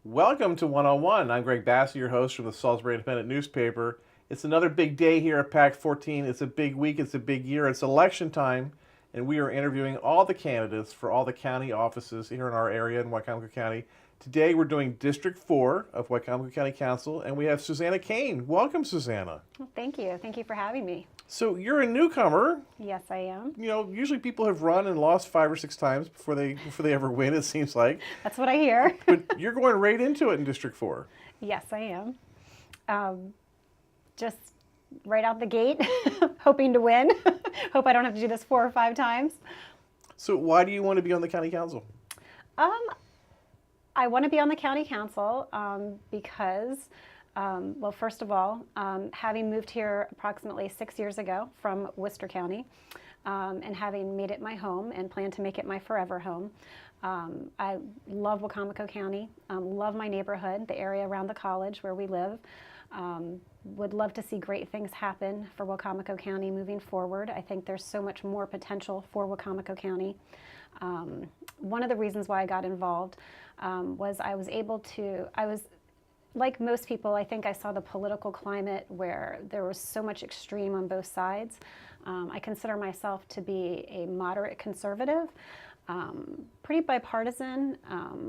Welcome to 101. I'm Greg Bassey, your host from the Salisbury Independent newspaper. It's another big day here at PAC 14. It's a big week, it's a big year, it's election time, and we are interviewing all the candidates for all the county offices here in our area in Wicomico County. Today we're doing District 4 of Wicomico County Council, and we have Susanna Kane. Welcome, Susanna. Well, thank you. Thank you for having me. So you're a newcomer. Yes, I am. You know, usually people have run and lost 5 or 6 times before they ever win, it seems like. That's what I hear. But you're going right into it in District 4. Yes, I am. Just right out the gate, hoping to win. Hope I don't have to do this 4 or 5 times. So why do you want to be on the county council? I want to be on the county council because, well, first of all, having moved here approximately 6 years ago from Worcester County and having made it my home and plan to make it my forever home, I love Wicomico County, love my neighborhood, the area around the college where we live. Would love to see great things happen for Wicomico County moving forward. I think there's so much more potential for Wicomico County. One of the reasons why I got involved was I was like most people, I think I saw the political climate where there was so much extreme on both sides. I consider myself to be a moderate conservative, pretty bipartisan.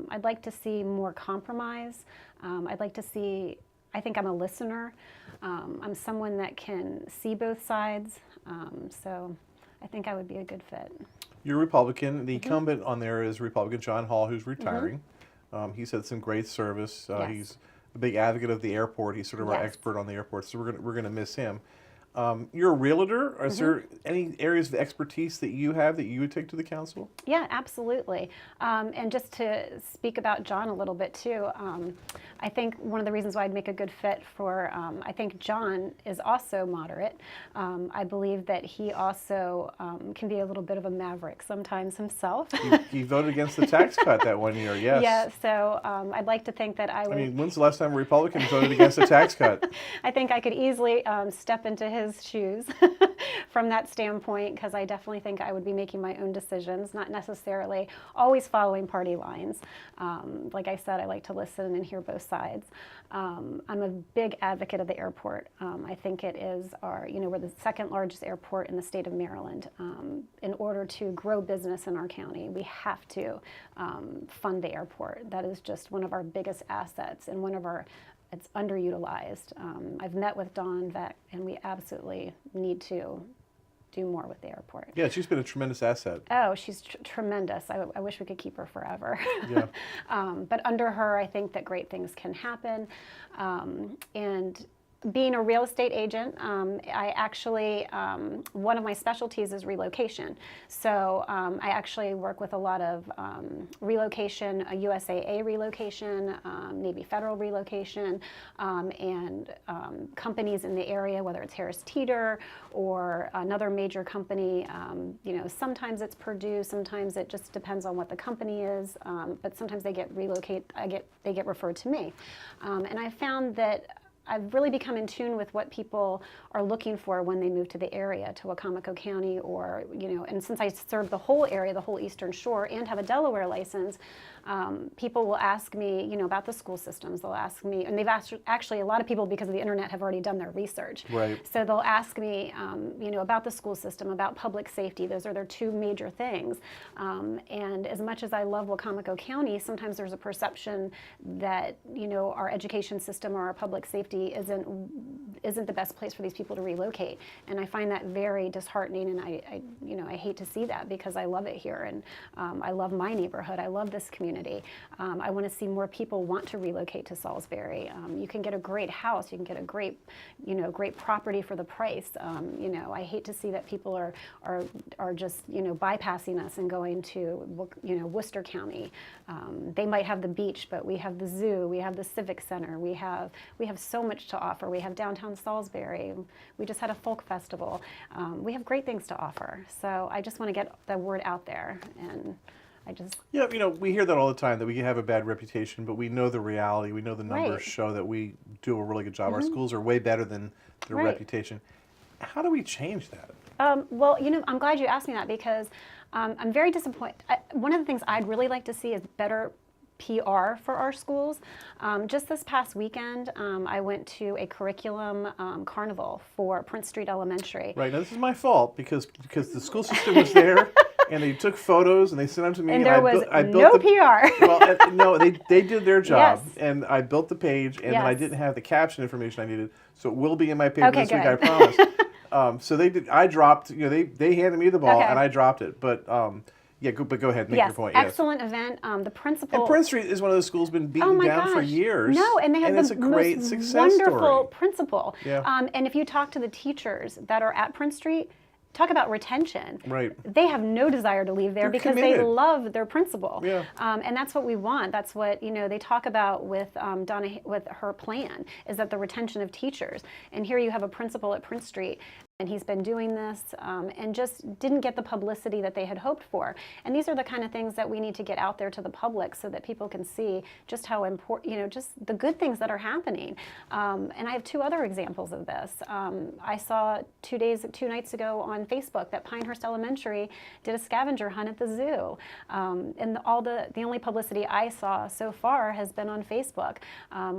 I'd like to see more compromise. I'd like to see, I think I'm a listener. I'm someone that can see both sides. So I think I would be a good fit. You're a Republican. The incumbent on there is Republican John Hall, who's retiring. He's had some great service. Yes. He's a big advocate of the airport. He's sort of our Yes. expert on the airport, so we're gonna miss him. You're a realtor. Is there any areas of expertise that you have that you would take to the council? Yeah, absolutely. And just to speak about John a little bit too, I think one of the reasons why I'd make a good fit for, I think John is also moderate. I believe that he also can be a little bit of a maverick sometimes himself. He voted against the tax cut that one year, yes. Yeah, so I'd like to think that I would. I mean, when's the last time a Republican voted against a tax cut? I think I could easily step into his shoes from that standpoint, because I definitely think I would be making my own decisions, not necessarily always following party lines. Like I said, I like to listen and hear both sides. I'm a big advocate of the airport. I think it is we're the second largest airport in the state of Maryland. In order to grow business in our county, we have to fund the airport. That is just one of our biggest assets and it's underutilized. I've met with Dawn Vec, and we absolutely need to do more with the airport. Yeah, she's been a tremendous asset. Oh, she's tremendous. I wish we could keep her forever. Yeah. But under her, I think that great things can happen. And being a real estate agent, I actually, one of my specialties is relocation. So I actually work with a lot of relocation, USAA relocation, Navy Federal relocation, and companies in the area, whether it's Harris Teeter or another major company. Sometimes it's Purdue, sometimes it just depends on what the company is, but sometimes they get they get referred to me. And I found that I've really become in tune with what people are looking for when they move to the area, to Wicomico County, or, and since I serve the whole area, the whole Eastern Shore, and have a Delaware license, people will ask me, about the school systems. They'll ask me, and they've actually, a lot of people, because of the internet, have already done their research. Right. So they'll ask me, about the school system, about public safety. Those are their 2 major things. And as much as I love Wicomico County, sometimes there's a perception that, our education system or our public safety isn't the best place for these people to relocate. And I find that very disheartening, and I hate to see that because I love it here, and I love my neighborhood. I love this community. I want to see more people want to relocate to Salisbury. You can get a great house. You can get a great, great property for the price. I hate to see that people are just, bypassing us and going to, Worcester County. They might have the beach, but we have the zoo, we have the civic center, we have so much to offer. We have downtown Salisbury. We just had a folk festival. We have great things to offer. So I just want to get the word out there, and Yeah, we hear that all the time, that we have a bad reputation, but we know the reality. We know the numbers Right. show that we do a really good job. Our schools are way better than their Right. reputation. How do we change that? Well, I'm glad you asked me that because I'm very disappointed. One of the things I'd really like to see is better PR for our schools. Just this past weekend, I went to a curriculum carnival for Prince Street Elementary. Right, now this is my fault because the school system was there and they took photos and they sent them to me. And there was I no built PR. Well, no, they did their job, Yes. and I built the page, and then I Yes. didn't have the caption information I needed, so it will be in my paper Okay, this week, I good. promise. So they did. I dropped. They handed me the ball, Okay. and I dropped it. But go ahead, make your point. Yes. Excellent event. The principal. And Prince Street is one of those schools been beaten my down for gosh. years. No, and they have it's the a great most success wonderful story. principal. Yeah. And if you talk to the teachers that are at Prince Street, talk about retention. Right. They have no desire to leave there They're because committed. they love their principal. Yeah. And that's what we want. That's what they talk about with Donna, with her plan, is that the retention of teachers. And here you have a principal at Prince Street, and he's been doing this and just didn't get the publicity that they had hoped for. And these are the kind of things that we need to get out there to the public so that people can see just how important, just the good things that are happening. And I have two other examples of this. I saw 2 nights ago on Facebook that Pinehurst Elementary did a scavenger hunt at the zoo. And the only publicity I saw so far has been on Facebook,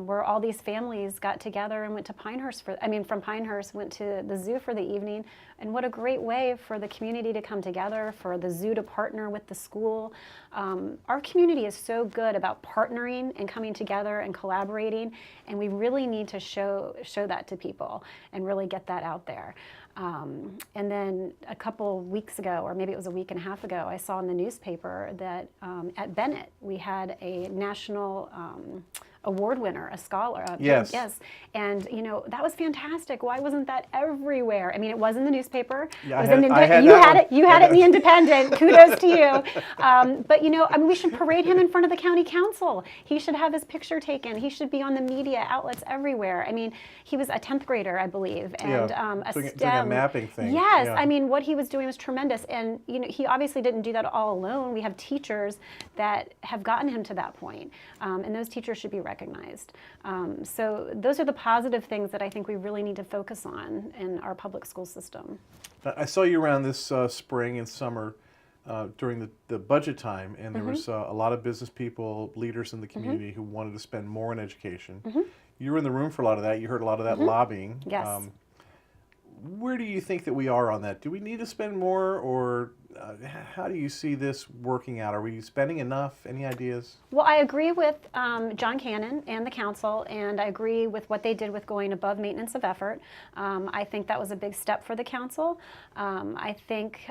where all these families got together and went to Pinehurst from Pinehurst went to the zoo for the evening. And what a great way for the community to come together, for the zoo to partner with the school. Our community is so good about partnering and coming together and collaborating, and we really need to show that to people and really get that out there. And then a couple weeks ago, or maybe it was a week and a half ago, I saw in the newspaper that at Bennett we had a national award winner, a scholar. Yes. Yes. And, that was fantastic. Why wasn't that everywhere? I mean, it was in the newspaper. Yeah, It was I had you that had one. it. You had it in the Independent. Kudos to you. But, we should parade him in front of the county council. He should have his picture taken. He should be on the media outlets everywhere. I mean, he was a 10th grader, I believe, and doing a STEM mapping thing. Yes. Yeah. I mean, what he was doing was tremendous. And, he obviously didn't do that all alone. We have teachers that have gotten him to that point. And those teachers should be recognized. So those are the positive things that I think we really need to focus on in our public school system. I saw you around this spring and summer during the budget time, and there was a lot of business people, leaders in the community who wanted to spend more on education. You were in the room for a lot of that. You heard a lot of that lobbying. Yes. Where do you think that we are on that? Do we need to spend more, or how do you see this working out? Are we spending enough? Any ideas? Well, I agree with John Cannon and the council, and I agree with what they did with going above maintenance of effort. I think that was a big step for the council. I think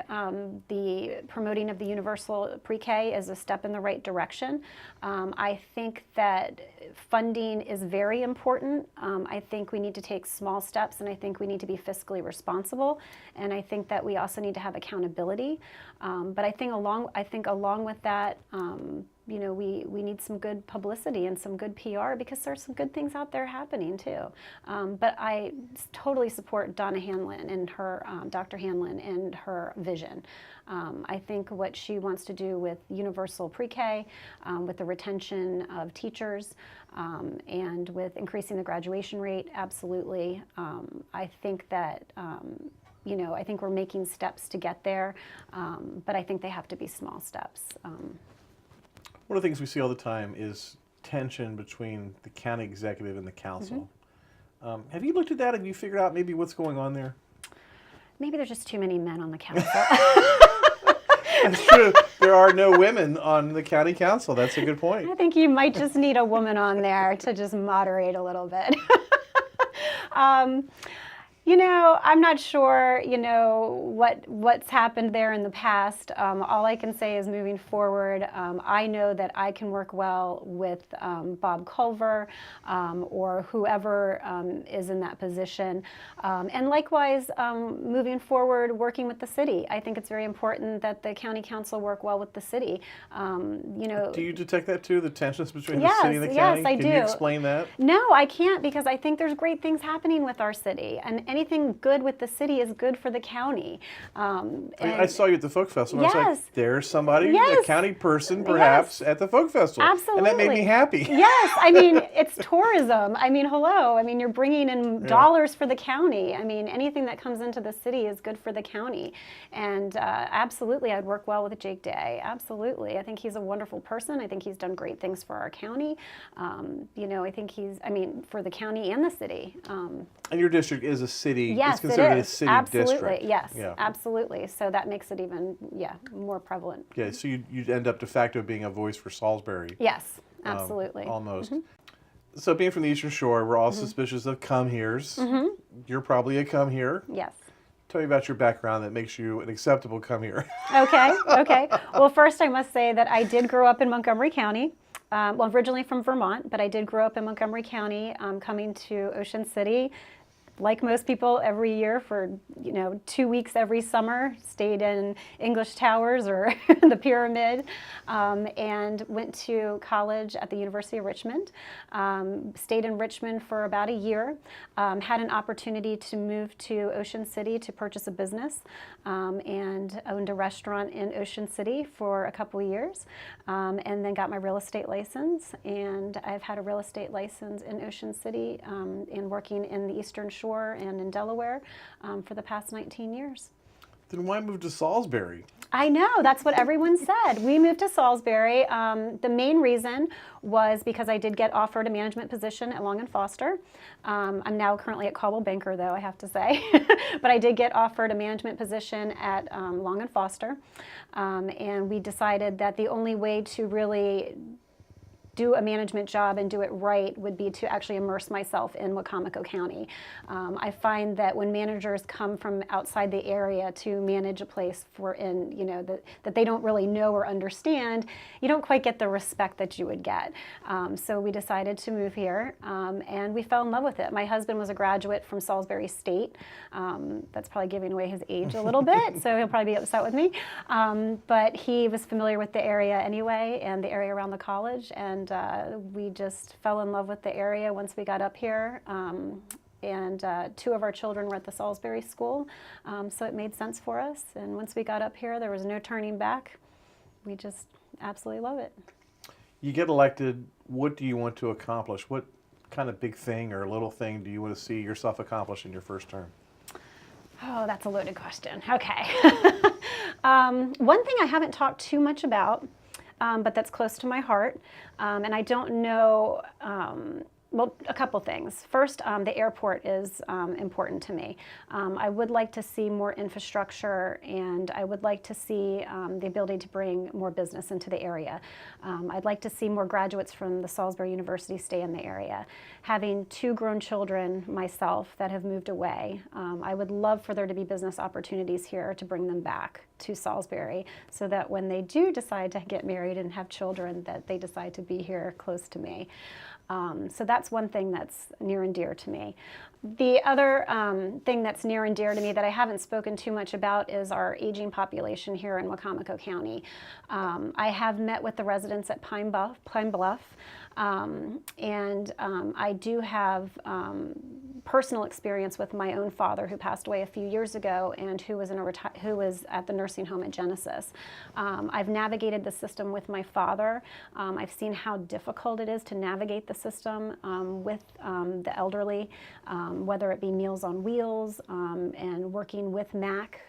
the promoting of the universal pre-K is a step in the right direction. I think that funding is very important. I think we need to take small steps, and I think we need to be fiscally responsible, and I think that we also need to have accountability. But I think along with that, we need some good publicity and some good PR, because there's some good things out there happening too. But I totally support Donna Hanlon and her, Dr. Hanlon and her vision. I think what she wants to do with universal pre-K, with the retention of teachers, and with increasing the graduation rate, absolutely. I think that I think we're making steps to get there, but I think they have to be small steps. One of the things we see all the time is tension between the county executive and the council. Have you looked at that? Have you figured out maybe what's going on there? Maybe there's just too many men on the council. That's true. There are no women on the county council. That's a good point. I think you might just need a woman on there to just moderate a little bit. um, I'm not sure, what's happened there in the past. All I can say is moving forward, I know that I can work well with Bob Culver or whoever is in that position. And likewise, moving forward, working with the city. I think it's very important that the county council work well with the city. Do you detect that too, the tensions between Yes, the city and the yes, county? I Can do. you explain that? No, I can't, because I think there's great things happening with our city, and anything good with the city is good for the county. I saw you at the folk festival. I was Yes. like, there's somebody, a Yes. county person, perhaps, Yes. at the folk festival. Absolutely. And that made me happy. Yes, I mean, it's tourism. I mean, hello. I mean, you're bringing in dollars for the county. I mean, anything that comes into the city is good for the county. And absolutely, I'd work well with Jake Day. Absolutely. I think he's a wonderful person. I think he's done great things for our county. I think for the county and the city. And your district is a city. Yes, it's considered it is. a city Absolutely. district. Yes, Yeah. absolutely. So that makes it even, more prevalent. Yeah, so you'd end up de facto being a voice for Salisbury. Yes, absolutely. Almost. So being from the Eastern Shore, we're all suspicious of come-heres. You're probably a come-here. Yes. Tell me about your background that makes you an acceptable come-here. Okay. Well, first I must say that I did grow up in Montgomery County. Originally from Vermont, but I did grow up in Montgomery County, coming to Ocean City. Like most people, every year for 2 weeks every summer, stayed in English Towers or the Pyramid, and went to college at the University of Richmond. Stayed in Richmond for about a year. Had an opportunity to move to Ocean City to purchase a business, and owned a restaurant in Ocean City for a couple of years, and then got my real estate license. And I've had a real estate license in Ocean City and working in the Eastern Shore and in Delaware for the past 19 years. Then why move to Salisbury? I know, that's what everyone said. We moved to Salisbury. The main reason was because I did get offered a management position at Long & Foster. I'm now currently at Caldwell Banker, though, I have to say. But I did get offered a management position at Long & Foster. And we decided that the only way to really do a management job and do it right would be to actually immerse myself in Wicomico County. I find that when managers come from outside the area to manage a place that they don't really know or understand, you don't quite get the respect that you would get. So we decided to move here, and we fell in love with it. My husband was a graduate from Salisbury State. That's probably giving away his age a little bit, so he'll probably be upset with me. But he was familiar with the area anyway, and the area around the college, and we just fell in love with the area once we got up here. And 2 of our children were at the Salisbury School, so it made sense for us. And once we got up here, there was no turning back. We just absolutely love it. You get elected, what do you want to accomplish? What kind of big thing or little thing do you want to see yourself accomplish in your first term? Oh, that's a loaded question. Okay. One thing I haven't talked too much about, but that's close to my heart, and I don't know, a couple things. First, the airport is important to me. I would like to see more infrastructure, and I would like to see the ability to bring more business into the area. I'd like to see more graduates from the Salisbury University stay in the area. Having 2 grown children myself that have moved away, I would love for there to be business opportunities here to bring them back to Salisbury, so that when they do decide to get married and have children, that they decide to be here close to me. So that's one thing that's near and dear to me. The other thing that's near and dear to me that I haven't spoken too much about is our aging population here in Wicomico County. I have met with the residents at Pine Bluff, and I do have personal experience with my own father, who passed away a few years ago, and who was who was at the nursing home at Genesis. I've navigated the system with my father. I've seen how difficult it is to navigate the system with the elderly, whether it be Meals on Wheels and working with MAC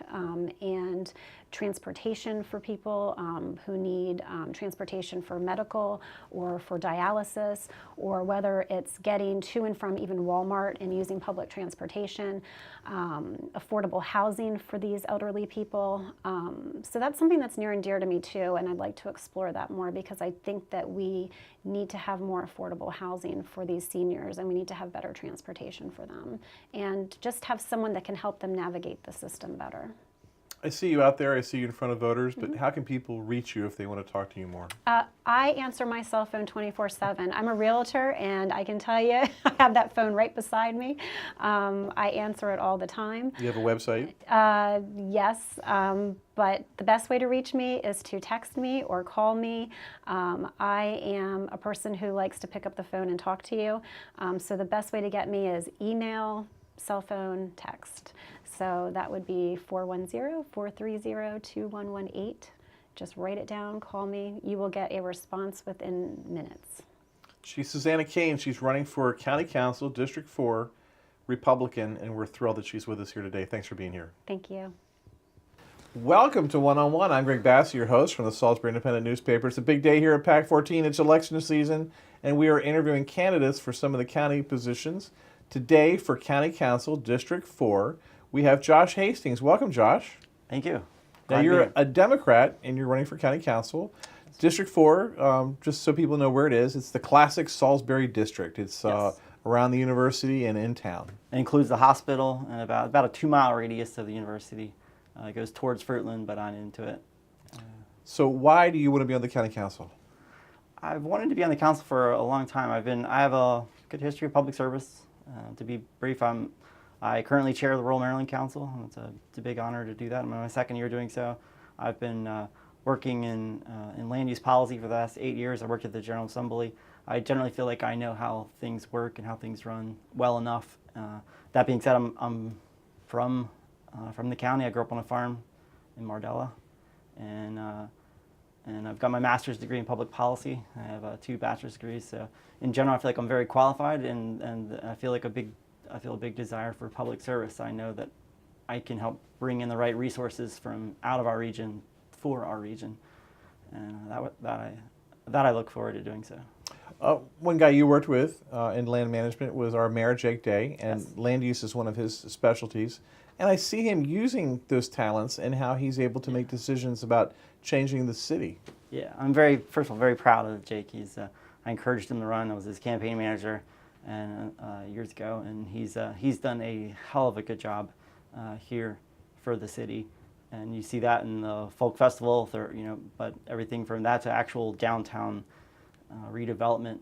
and transportation for people who need transportation for medical or for dialysis, or whether it's getting to and from even Walmart and using public transportation, affordable housing for these elderly people. So that's something that's near and dear to me too, and I'd like to explore that more because I think that we need to have more affordable housing for these seniors, and we need to have better transportation for them, and just have someone that can help them navigate the system better. I see you out there. I see you in front of voters, but how can people reach you if they want to talk to you more? I answer my cell phone 24/7. I'm a realtor, and I can tell you, I have that phone right beside me. I answer it all the time. Do you have a website? Yes, but the best way to reach me is to text me or call me. I am a person who likes to pick up the phone and talk to you. So the best way to get me is email, cell phone, text. So that would be 410-430-2118. Just write it down, call me. You will get a response within minutes. She's Susanna Kane. She's running for County Council, District 4, Republican, and we're thrilled that she's with us here today. Thanks for being here. Thank you. Welcome to One on One. I'm Greg Bass, your host from the Salisbury Independent newspaper. It's a big day here at PAC 14. It's election season, and we are interviewing candidates for some of the county positions. Today, for County Council, District 4, we have Josh Hastings. Welcome, Josh. Thank you. Now, you're a Democrat, and you're running for County Council. District 4, just so people know where it is, it's the classic Salisbury district. It's around the university and in town. It includes the hospital and about a 2-mile radius of the university. It goes towards Fruitland, but on into it. So why do you want to be on the County Council? I've wanted to be on the council for a long time. I have a good history of public service. To be brief, I currently chair the Rural Maryland Council. It's a big honor to do that. I'm in my second year doing so. I've been working in land use policy for the last 8 years. I worked at the General Assembly. I generally feel like I know how things work and how things run well enough. That being said, I'm from the county. I grew up on a farm in Mardella, and I've got my master's degree in public policy. I have 2 bachelor's degrees. So in general, I feel like I'm very qualified, and I feel a big desire for public service. I know that I can help bring in the right resources from out of our region for our region, and that I look forward to doing so. One guy you worked with in land management was our Mayor, Jake Day, and Yes. land use is one of his specialties. And I see him using those talents and how he's able to make decisions about changing the city. Yeah, I'm first of all, very proud of Jake. I encouraged him to run. I was his campaign manager years ago, and he's done a hell of a good job here for the city. And you see that in the folk festival, but everything from that to actual downtown redevelopment.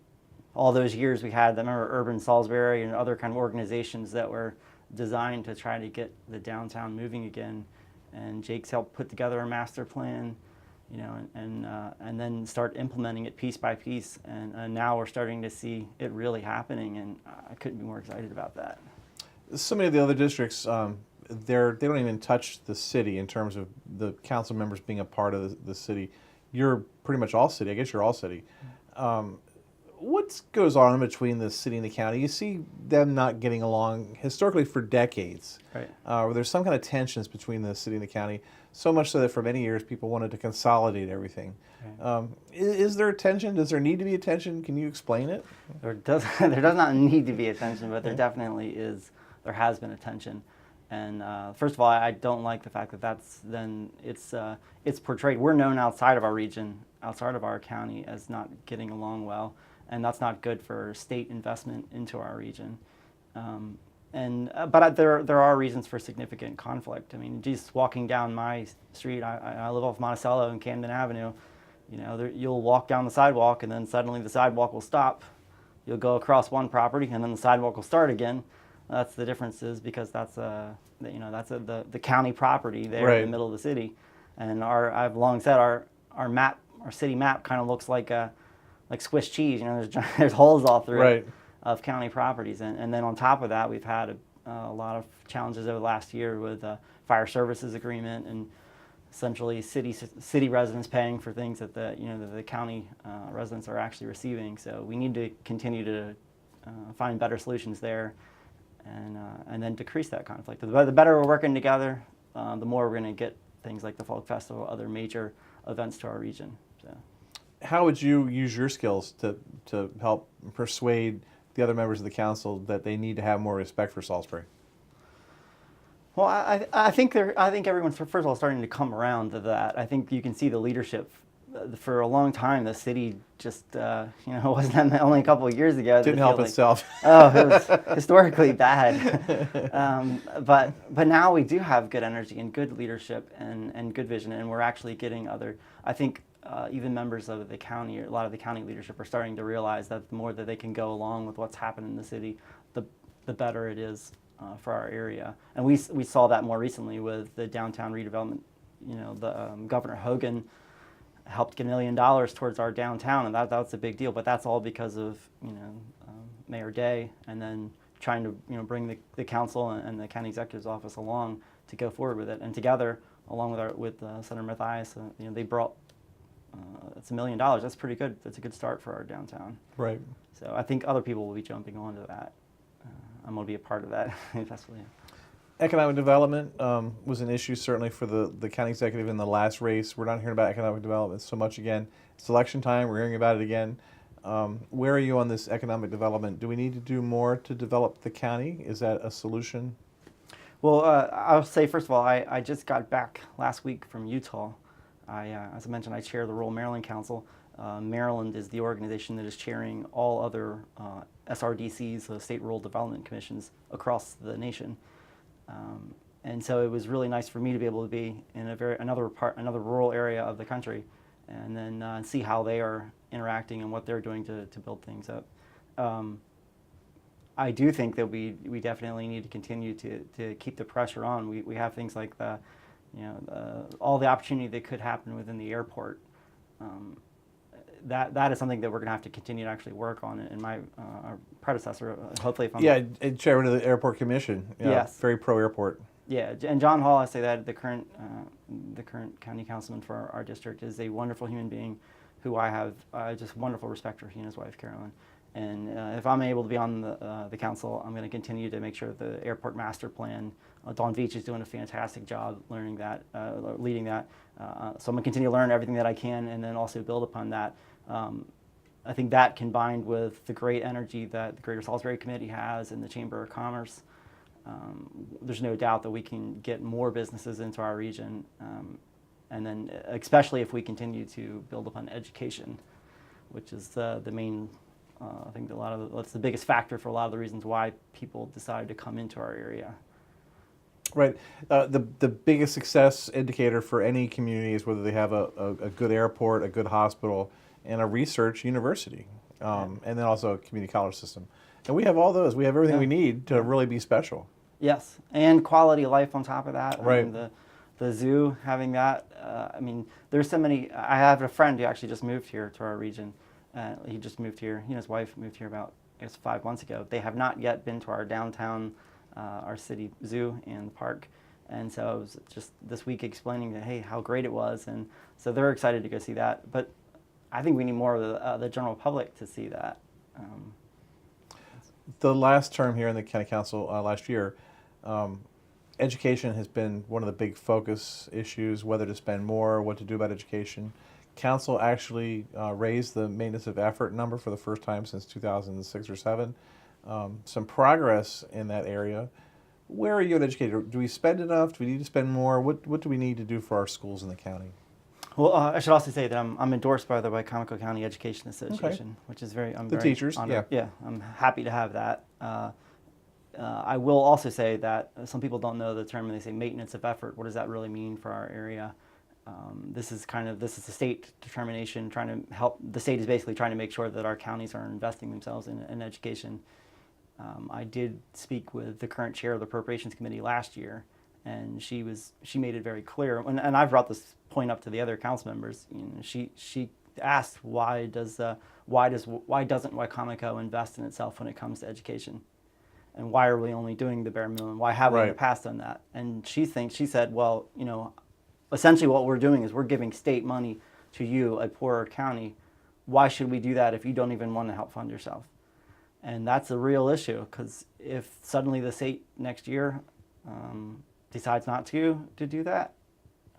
All those years we had, I remember Urban Salisbury and other kind of organizations that were designed to try to get the downtown moving again. And Jake's helped put together a master plan, and then start implementing it piece by piece. And now we're starting to see it really happening, and I couldn't be more excited about that. So many of the other districts, they don't even touch the city in terms of the council members being a part of the city. You're pretty much all city. I guess you're all city. What goes on between the city and the county? You see them not getting along historically for decades. Right. Where there's some kind of tensions between the city and the county, so much so that for many years people wanted to consolidate everything. Right. Is there a tension? Does there need to be a tension? Can you explain it? There does not need to be a tension, but there definitely is. There has been a tension. And first of all, I don't like the fact that it's portrayed. We're known outside of our region, outside of our county, as not getting along well, and that's not good for state investment into our region. But there are reasons for significant conflict. I mean, just walking down my street, I live off Monticello and Camden Avenue. You'll walk down the sidewalk, and then suddenly the sidewalk will stop. You'll go across one property, and then the sidewalk will start again. That's the difference, is because that's the county property there Right. in the middle of the city, and I've long said our city map kind of looks like Swiss cheese. There's holes all through Right. it of county properties, and then on top of that, we've had a lot of challenges over the last year with fire services agreement and essentially city residents paying for things that the county residents are actually receiving. So we need to continue to find better solutions there. And then decrease that conflict. The better we're working together, the more we're going to get things like the Folk Festival, other major events to our region. So. How would you use your skills to help persuade the other members of the council that they need to have more respect for Salisbury? Well, I think everyone's first of all starting to come around to that. I think you can see the leadership. For a long time, the city just wasn't that only a couple of years ago. Didn't help itself. Oh, it was historically bad. But now we do have good energy and good leadership and good vision, and we're actually getting other. I think even members of the county, or a lot of the county leadership, are starting to realize that the more that they can go along with what's happening in the city, the better it is for our area. And we saw that more recently with the downtown redevelopment. Governor Hogan helped get $1 million towards our downtown, and that's a big deal. But that's all because of Mayor Day, and then trying to bring the council and the county executive's office along to go forward with it. And together, along with Senator Mathias, they brought it's $1 million. That's pretty good. That's a good start for our downtown. Right. So I think other people will be jumping onto that. I'm going to be a part of that. Definitely. Economic development was an issue certainly for the county executive in the last race. We're not hearing about economic development so much again. It's election time. We're hearing about it again. Where are you on this economic development? Do we need to do more to develop the county? Is that a solution? Well, I'll say first of all, I just got back last week from Utah. As I mentioned, I chair the Rural Maryland Council. Maryland is the organization that is chairing all other SRDCs, State Rural Development Commissions, across the nation. And so it was really nice for me to be able to be in another rural area of the country, and then see how they are interacting and what they're doing to build things up. I do think that we definitely need to continue to keep the pressure on. We have things like all the opportunity that could happen within the airport. That is something that we're going to have to continue to actually work on. And my our predecessor, hopefully, if I'm chairman of the airport commission. Yes, very pro airport. Yeah, and John Hall, I say that the current county councilman for our district, is a wonderful human being, who I have just wonderful respect for. He and his wife Carolyn. And if I'm able to be on the council, I'm going to continue to make sure the airport master plan. Dawn Veach is doing a fantastic job leading that. So I'm going to continue to learn everything that I can, and then also build upon that. I think that, combined with the great energy that the Greater Salisbury Committee has and the Chamber of Commerce, there's no doubt that we can get more businesses into our region, and then especially if we continue to build upon education, which is the main. I think that's the biggest factor for a lot of the reasons why people decide to come into our area. Right. The biggest success indicator for any community is whether they have a good airport, a good hospital, and a research university, and then also a community college system. And we have all those. We have everything we need to really be special. Yes, and quality of life on top of that. Right. I mean, the zoo, having that. There's so many. I have a friend who actually just moved here to our region. He just moved here. He and his wife moved here about 5 months ago. They have not yet been to our downtown, our city zoo and the park. And so I was just this week explaining that, hey, how great it was. And so they're excited to go see that. But I think we need more of the general public to see that. The last term here in the county council last year, education has been one of the big focus issues, whether to spend more, what to do about education. Council actually raised the maintenance of effort number for the first time since 2006 or 7. Some progress in that area. Where are you an educator? Do we spend enough? Do we need to spend more? What do we need to do for our schools in the county? Well, I should also say that I'm endorsed by the Wicomico County Education Association, which is very teachers, honored. Yeah, I'm happy to have that. I will also say that some people don't know the term, and they say maintenance of effort. What does that really mean for our area? This is a state determination trying to help. The state is basically trying to make sure that our counties are investing themselves in education. I did speak with the current chair of the Appropriations Committee last year, and she made it very clear. And I've brought this point up to the other council members. She asked why doesn't Wicomico invest in itself when it comes to education, and why are we only doing the bare minimum? Why haven't we in the past done that? And she said, well, essentially what we're doing is we're giving state money to you, a poorer county. Why should we do that if you don't even want to help fund yourself? And that's a real issue, because if suddenly the state next year decides not to do that,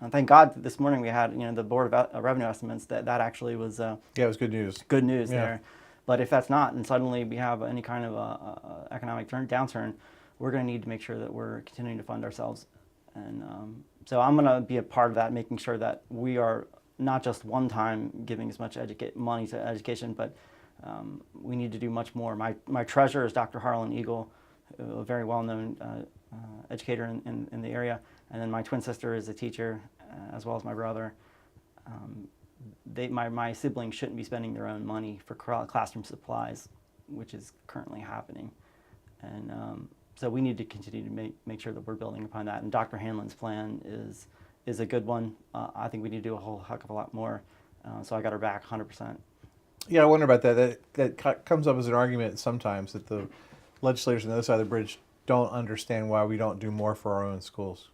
And thank God this morning we had, the Board of Revenue estimates that actually was Yeah, it was good news. good news Yeah. there. But if that's not, and suddenly we have any kind of economic downturn, we're going to need to make sure that we're continuing to fund ourselves. And so I'm going to be a part of that, making sure that we are not just one time giving as much money to education, but we need to do much more. My treasurer is Dr. Harlan Eagle, a very well-known educator in the area, and then my twin sister is a teacher, as well as my brother. My siblings shouldn't be spending their own money for classroom supplies, which is currently happening. And so we need to continue to make sure that we're building upon that. And Dr. Hanlon's plan is a good one. I think we need to do a whole heck of a lot more. So I got her back 100%. Yeah, I wonder about that. That comes up as an argument sometimes, that the legislators on the other side of the bridge don't understand why we don't do more for our own schools.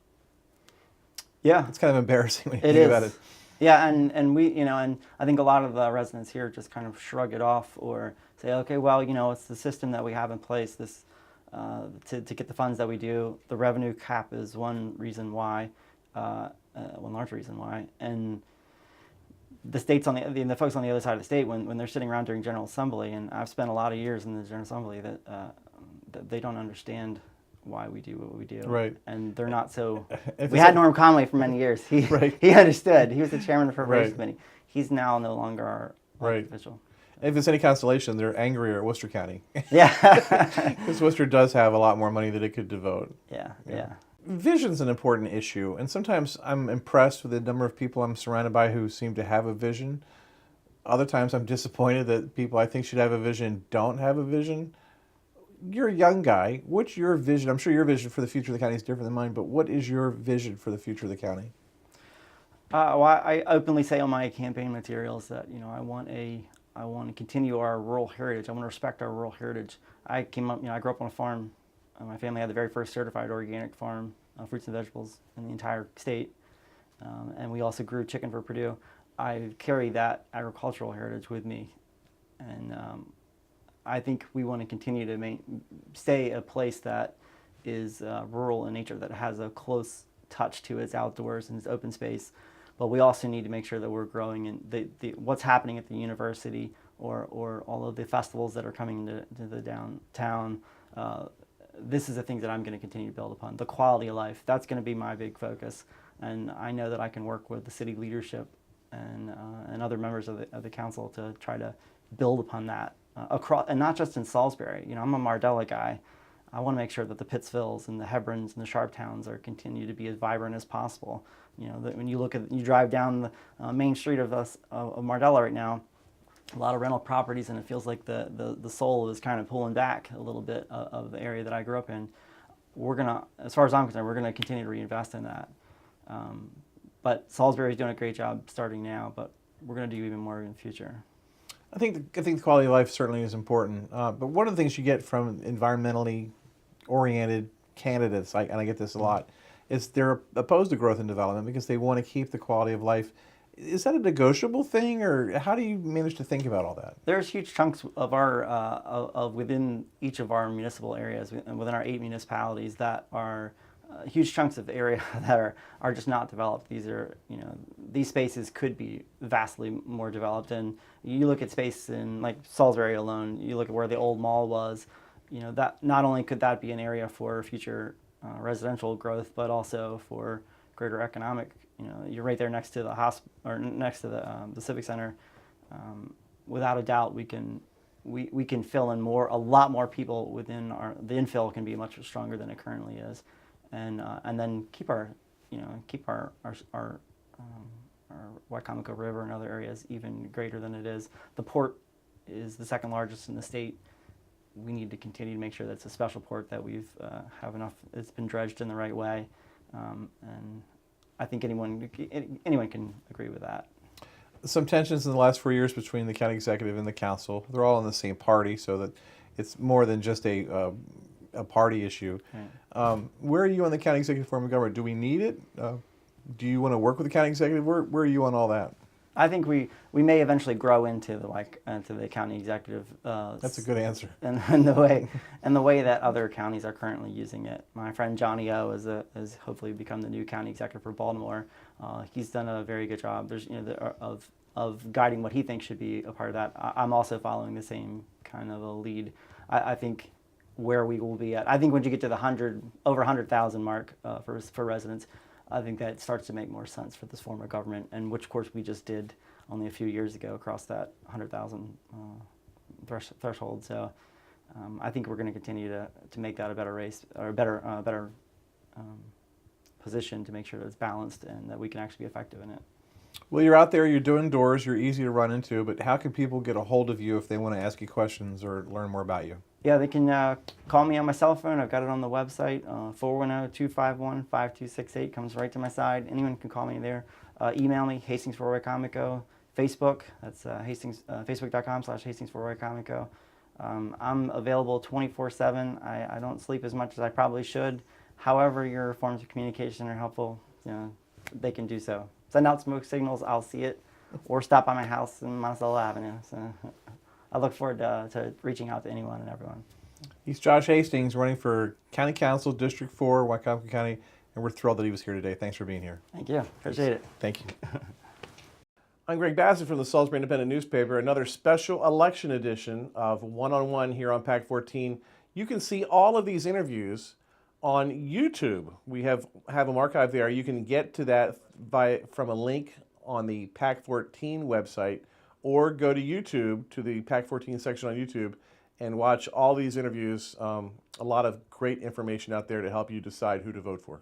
Yeah, It's kind of embarrassing when you it think is. about it. Yeah, and we, and I think a lot of the residents here just kind of shrug it off or say, okay, well, it's the system that we have in place. This to get the funds that we do. The revenue cap is one reason why, one large reason why, and the states the folks on the other side of the state, when they're sitting around during General Assembly, and I've spent a lot of years in the General Assembly, that they don't understand why we do what we do. Right. And they're not so. If We it's had a- Norm Conway for many years. He Right. he understood. He was the chairman of the Appropriations Right. Committee. He's now no longer our Right. official. If it's any consolation, they're angrier at Worcester County. Yeah. Because Worcester does have a lot more money that it could devote. Yeah. Vision's an important issue, and sometimes I'm impressed with the number of people I'm surrounded by who seem to have a vision. Other times I'm disappointed that people I think should have a vision don't have a vision. You're a young guy. What's your vision? I'm sure your vision for the future of the county is different than mine, but what is your vision for the future of the county? Well, I openly say on my campaign materials that I want to continue our rural heritage. I want to respect our rural heritage. I grew up on a farm. My family had the very first certified organic farm, fruits and vegetables in the entire state, and we also grew chicken for Purdue. I carry that agricultural heritage with me, and I think we want to continue to stay a place that is rural in nature, that has a close touch to its outdoors and its open space. But we also need to make sure that we're growing in what's happening at the university or all of the festivals that are coming to the downtown. This is the things that I'm going to continue to build upon. The quality of life, that's going to be my big focus. And I know that I can work with the city leadership and other members of the council to try to build upon that across, and not just in Salisbury. I'm a Mardella guy. I want to make sure that the Pittsvilles and the Hebrons and the Sharptowns continue to be as vibrant as possible. That when you drive down the main street of Mardella right now, a lot of rental properties, and it feels like the soul is kind of pulling back a little bit of the area that I grew up in. We're gonna, as far as I'm concerned, we're gonna continue to reinvest in that. But Salisbury is doing a great job starting now, but we're gonna do even more in the future. I think the quality of life certainly is important. But one of the things you get from environmentally oriented candidates, and I get this a lot, is they're opposed to growth and development because they want to keep the quality of life. Is that a negotiable thing, or how do you manage to think about all that? There's huge chunks of our within each of our municipal areas, within our 8 municipalities, that are huge chunks of area that are just not developed. These spaces could be vastly more developed. And you look at space in like Salisbury alone, you look at where the old mall was, that not only could that be an area for future residential growth, but also for greater economic. You're right there next to the hospital or next to the civic center. Without a doubt, we can fill in a lot more people within the infill can be much stronger than it currently is, and then keep our Wicomico River and other areas even greater than it is. The port is the second largest in the state. We need to continue to make sure that it's a special port, that we've have enough. It's been dredged in the right way, and I think anyone can agree with that. Some tensions in the last 4 years between the county executive and the council. They're all in the same party, so that it's more than just a party issue. Right. Where are you on the county executive form of government? Do we need it? Do you want to work with the county executive? Where are you on all that? I think we may eventually grow into the county executive. That's a good answer. And the way that other counties are currently using it. My friend Johnny O has hopefully become the new county executive for Baltimore. He's done a very good job. There's of guiding what he thinks should be a part of that. I'm also following the same kind of a lead. I think where we will be at. I think when you get to the over 100,000 mark for residents, I think that starts to make more sense for this form of government, and which of course we just did only a few years ago across that 100,000 threshold. So I think we're going to continue to make that a better race, or a better position to make sure that it's balanced and that we can actually be effective in it. Well, you're out there, you're doing doors, you're easy to run into, but how can people get a hold of you if they want to ask you questions or learn more about you? Yeah, they can call me on my cell phone. I've got it on the website, 410-251-5268. Comes right to my side. Anyone can call me there. Email me, Hastings for Wicomico. Facebook, that's facebook.com/Hastings for Wicomico. I'm available 24/7. I don't sleep as much as I probably should. However, your forms of communication are helpful. They can do so. Send out smoke signals, I'll see it, or stop by my house in Monticello Avenue. So I look forward to reaching out to anyone and everyone. He's Josh Hastings, running for County Council, District 4, Wicomico County, and we're thrilled that he was here today. Thanks for being here. Thank you. Appreciate it. Thank you. I'm Greg Bassett from the Salisbury Independent newspaper, another special election edition of One-on-One here on PAC 14. You can see all of these interviews on YouTube. We have them archived there. You can get to that from a link on the PAC 14 website, or go to YouTube, to the PAC 14 section on YouTube, and watch all these interviews. A lot of great information out there to help you decide who to vote for.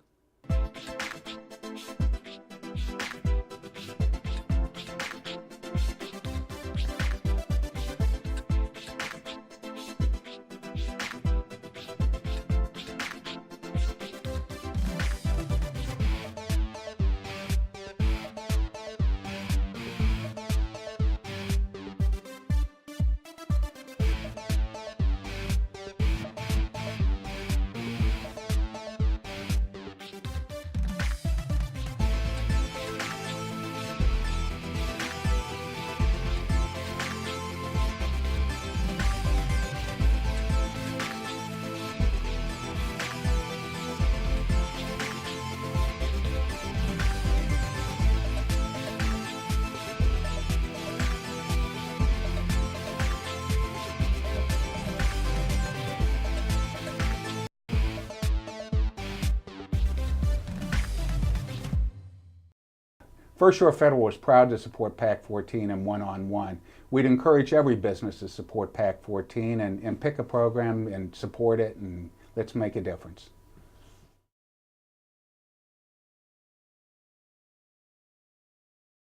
First Shore Federal is proud to support PAC 14 and One-on-One. We'd encourage every business to support PAC 14 and pick a program and support it, and let's make a difference.